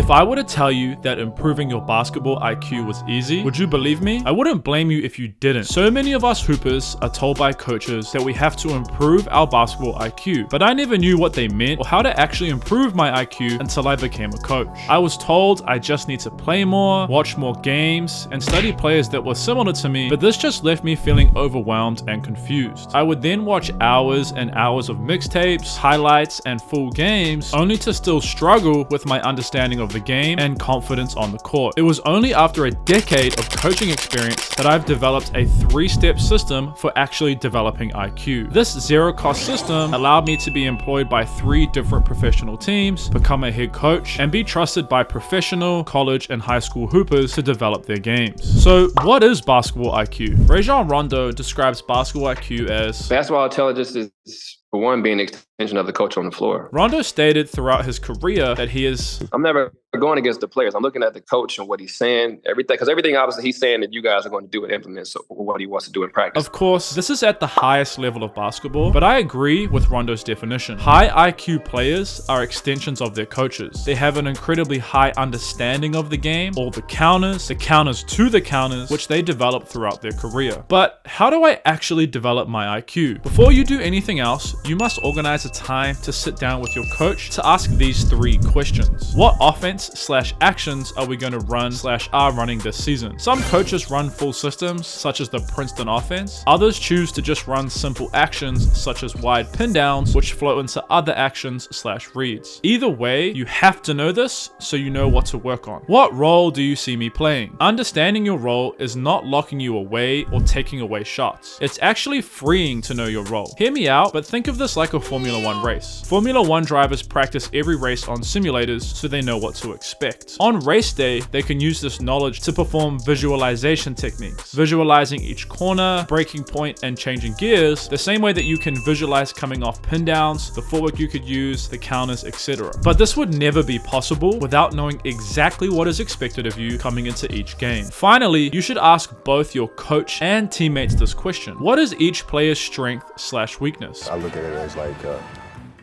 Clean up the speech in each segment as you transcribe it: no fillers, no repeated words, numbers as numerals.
If I were to tell you that improving your basketball IQ was easy, would you believe me? I wouldn't blame you if you didn't. So many of us hoopers are told by coaches that we have to improve our basketball IQ, but I never knew what they meant or how to actually improve my IQ until I became a coach. I was told I just need to play more, watch more games, and study players that were similar to me, but this just left me feeling overwhelmed and confused. I would then watch hours and hours of mixtapes, highlights, and full games, only to still struggle with my understanding of the game and confidence on the court. It was only after a decade of coaching experience that I've developed a 3-step system for actually developing IQ. This zero-cost system allowed me to be employed by 3 different professional teams, become a head coach, and be trusted by professional, college, and high school hoopers to develop their games. So what is basketball IQ? Rajon Rondo describes basketball IQ as basketball intelligence is, for one, being an extension of the coach on the floor. Rondo stated throughout his career that he is... I'm never going against the players. I'm looking at the coach and what he's saying, everything, because everything obviously he's saying that you guys are going to do and implement so what he wants to do in practice. Of course, this is at the highest level of basketball, but I agree with Rondo's definition. High IQ players are extensions of their coaches. They have an incredibly high understanding of the game, all the counters to the counters, which they develop throughout their career. But how do I actually develop my IQ? Before you do anything else, you must organize a time to sit down with your coach to ask these 3 questions. What offense/actions are we going to run/are running this season? Some coaches run full systems, such as the Princeton offense. Others choose to just run simple actions, such as wide pin downs, which flow into other actions/reads. Either way, you have to know this so you know what to work on. What role do you see me playing? Understanding your role is not locking you away or taking away shots. It's actually freeing to know your role. Hear me out, but think of this like a Formula 1 race. Formula 1 drivers practice every race on simulators so they know what to expect. On race day, they can use this knowledge to perform visualization techniques, visualizing each corner, braking point, and changing gears, the same way that you can visualize coming off pin downs, the footwork you could use, the counters, etc. But this would never be possible without knowing exactly what is expected of you coming into each game. Finally, you should ask both your coach and teammates this question. What is each player's strength/weakness? I look at it as like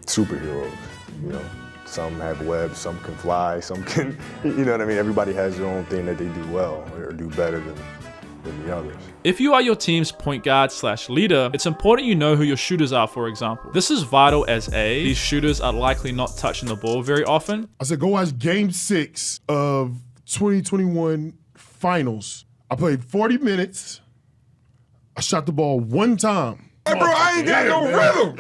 superheroes, you know. Some have webs, some can fly, some can, you know what I mean? Everybody has their own thing that they do well or do better than the others. If you are your team's point guard/leader, it's important you know who your shooters are, for example. This is vital as these shooters are likely not touching the ball very often. I said, go watch Game 6 of 2021 Finals. I played 40 minutes. I shot the ball 1 time. Hey, bro, I ain't got no rhythm.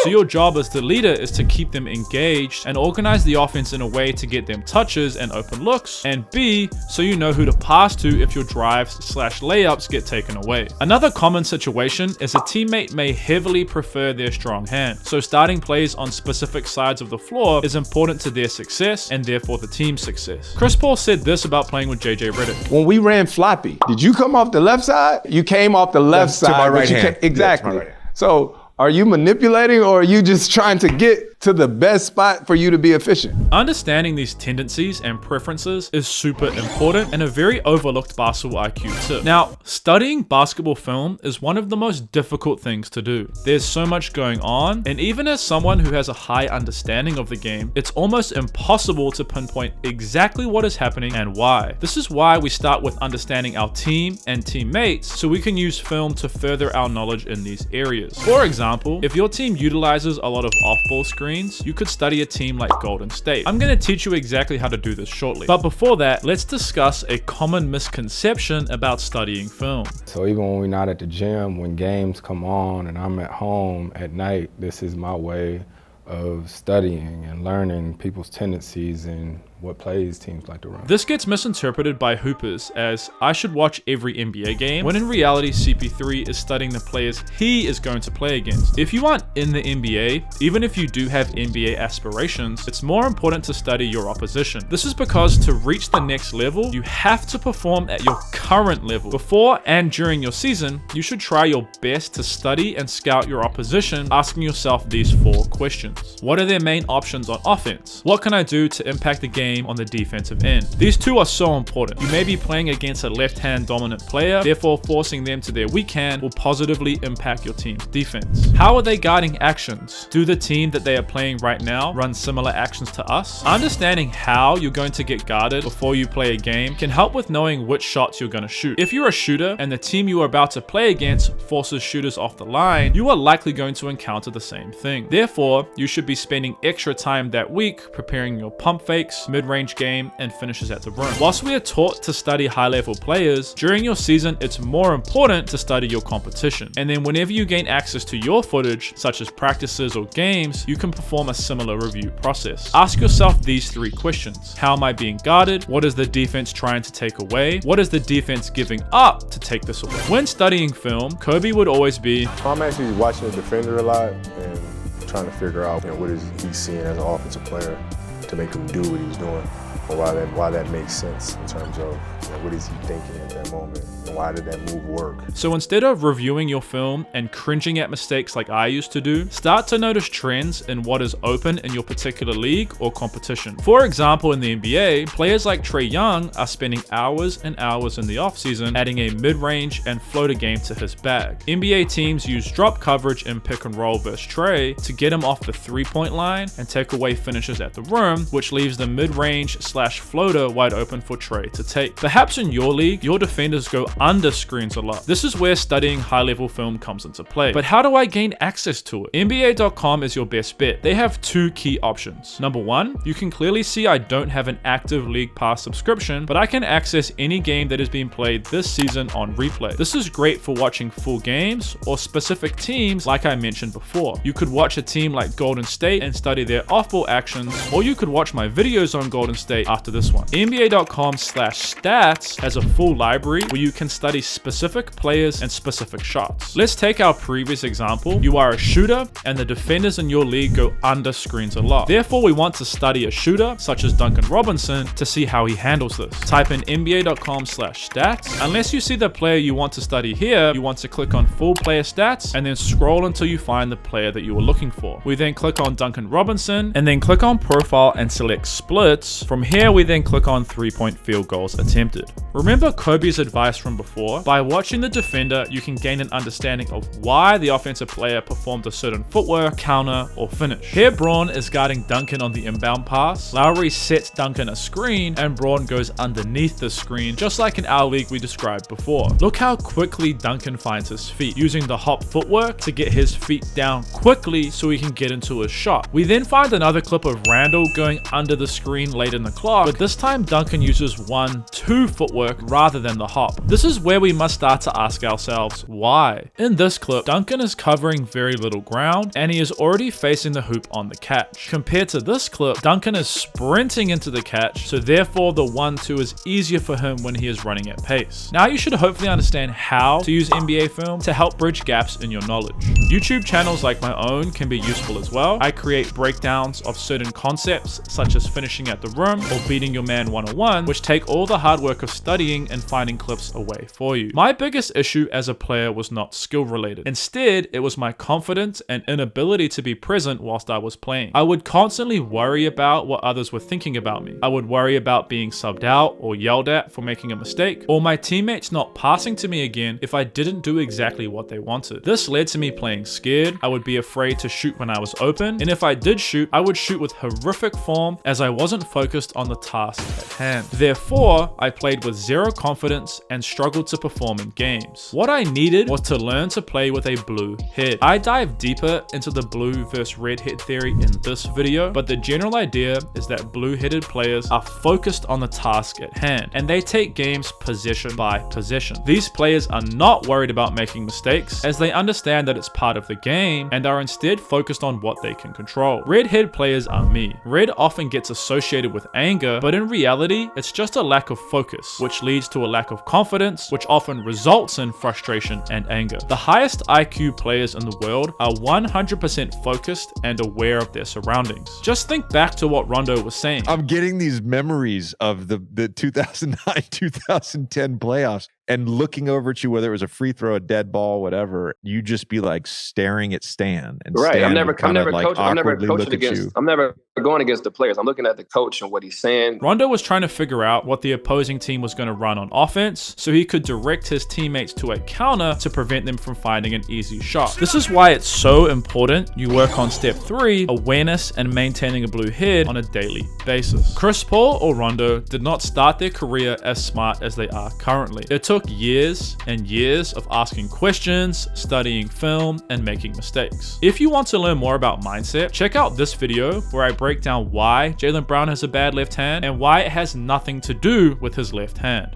So your job as the leader is to keep them engaged and organize the offense in a way to get them touches and open looks, and B, so you know who to pass to if your drives/layups get taken away. Another common situation is a teammate may heavily prefer their strong hand, so starting plays on specific sides of the floor is important to their success and therefore the team's success. Chris Paul said this about playing with JJ Redhead. When we ran floppy, did you come off the left side? You came off the left side. To my right hand. Exactly. Yeah, to my right hand. So are you manipulating or are you just trying to get to the best spot for you to be efficient? Understanding these tendencies and preferences is super important and a very overlooked basketball IQ tip. Now, studying basketball film is one of the most difficult things to do. There's so much going on, and even as someone who has a high understanding of the game, it's almost impossible to pinpoint exactly what is happening and why. This is why we start with understanding our team and teammates so we can use film to further our knowledge in these areas. For example, if your team utilizes a lot of off-ball screens, you could study a team like Golden State. I'm going to teach you exactly how to do this shortly. But before that, let's discuss a common misconception about studying film. So even when we're not at the gym, when games come on and I'm at home at night, this is my way of studying and learning people's tendencies and what plays teams like to run. This gets misinterpreted by hoopers as I should watch every NBA game, when in reality CP3 is studying the players he is going to play against. If you aren't in the NBA, even if you do have NBA aspirations, it's more important to study your opposition. This is because to reach the next level, you have to perform at your current level. Before and during your season, you should try your best to study and scout your opposition, asking yourself these 4 questions. What are their main options on offense? What can I do to impact the game game on the defensive end. These two are so important. You may be playing against a left-hand dominant player, therefore forcing them to their weak hand will positively impact your team's defense. How are they guarding actions? Do the team that they are playing right now run similar actions to us? Understanding how you're going to get guarded before you play a game can help with knowing which shots you're going to shoot. If you're a shooter and the team you are about to play against forces shooters off the line, you are likely going to encounter the same thing. Therefore, you should be spending extra time that week preparing your pump fakes, mid-range game, and finishes at the rim. Whilst we are taught to study high-level players, during your season, it's more important to study your competition. And then whenever you gain access to your footage, such as practices or games, you can perform a similar review process. Ask yourself these 3 questions. How am I being guarded? What is the defense trying to take away? What is the defense giving up to take this away? When studying film, Kobe would always be, I'm actually watching the defender a lot and trying to figure out, what is he seeing as an offensive player to make him do what he's doing, or why that makes sense in terms of what is he thinking at that moment, and why did that move work. So instead of reviewing your film and cringing at mistakes like I used to do, start to notice trends in what is open in your particular league or competition. For example, in the NBA, players like Trae Young are spending hours and hours in the offseason adding a mid-range and floater game to his bag. NBA teams use drop coverage in pick and roll versus Trae to get him off the 3-point line and take away finishes at the rim, which leaves the mid-range / floater wide open for Trae to take. Perhaps in your league, your defenders go under screens a lot. This is where studying high-level film comes into play. But how do I gain access to it? NBA.com is your best bet. They have 2 key options. Number 1, you can clearly see I don't have an active League Pass subscription, but I can access any game that is being played this season on replay. This is great for watching full games or specific teams like I mentioned before. You could watch a team like Golden State and study their off-ball actions, or you could watch my videos on Golden State after this one. NBA.com/stats has a full library where you can study specific players and specific shots. Let's take our previous example. You are a shooter and the defenders in your league go under screens a lot. Therefore, we want to study a shooter such as Duncan Robinson to see how he handles this. Type in NBA.com/stats. Unless you see the player you want to study here, you want to click on full player stats and then scroll until you find the player that you are looking for. We then click on Duncan Robinson and then click on profile and select splits. From here, we then click on 3-point field goals attempted. Remember Kobe's advice from before? By watching the defender, you can gain an understanding of why the offensive player performed a certain footwork, counter, or finish. Here, Braun is guarding Duncan on the inbound pass. Lowry sets Duncan a screen, and Braun goes underneath the screen, just like in our league we described before. Look how quickly Duncan finds his feet, using the hop footwork to get his feet down quickly so he can get into his shot. We then find another clip of Randall going under the screen late in the clock, but this time Duncan uses 1-2 footwork rather than the hop. This is where we must start to ask ourselves why. In this clip, Duncan is covering very little ground and he is already facing the hoop on the catch. Compared to this clip, Duncan is sprinting into the catch, so therefore the 1-2 is easier for him when he is running at pace. Now you should hopefully understand how to use NBA film to help bridge gaps in your knowledge. YouTube channels like my own can be useful as well. I create breakdowns of certain concepts such as finishing at the rim or beating your man 1-on-1, which take all the hard work of studying and finding clips away for you. My biggest issue as a player was not skill related. Instead, it was my confidence and inability to be present whilst I was playing. I would constantly worry about what others were thinking about me. I would worry about being subbed out or yelled at for making a mistake, or my teammates not passing to me again if I didn't do exactly what they wanted. This led to me playing scared. I would be afraid to shoot when I was open, and if I did shoot, I would shoot with horrific form as I wasn't focused on the task at hand. Therefore, I played with zero confidence and struggled to perform in games. What I needed was to learn to play with a blue head. I dive deeper into the blue versus redhead theory in this video, but the general idea is that blue-headed players are focused on the task at hand, and they take games possession by possession. These players are not worried about making mistakes, as they understand that it's part of the game, and are instead focused on what they can control. Redhead players are me. Red often gets associated with anger, but in reality, it's just a lack of focus, which leads to a lack of confidence, which often results in frustration and anger. The highest IQ players in the world are 100% focused and aware of their surroundings. Just think back to what Rondo was saying. I'm getting these memories of the 2009-2010 playoffs. and looking over at you, whether it was a free throw, a dead ball, whatever, you just be like staring at Stan. And Right. Stan I'm never would kinda, like, coaching. I'm never awkwardly coaching look at against. you. I'm never going against the players. I'm looking at the coach and what he's saying. Rondo was trying to figure out what the opposing team was going to run on offense so he could direct his teammates to a counter to prevent them from finding an easy shot. This is why it's so important you work on step 3, awareness and maintaining a blue head on a daily basis. Chris Paul or Rondo did not start their career as smart as they are currently. It took years and years of asking questions, studying film, and making mistakes. If you want to learn more about mindset, check out this video where I break down why Jaylen Brown has a bad left hand and why it has nothing to do with his left hand.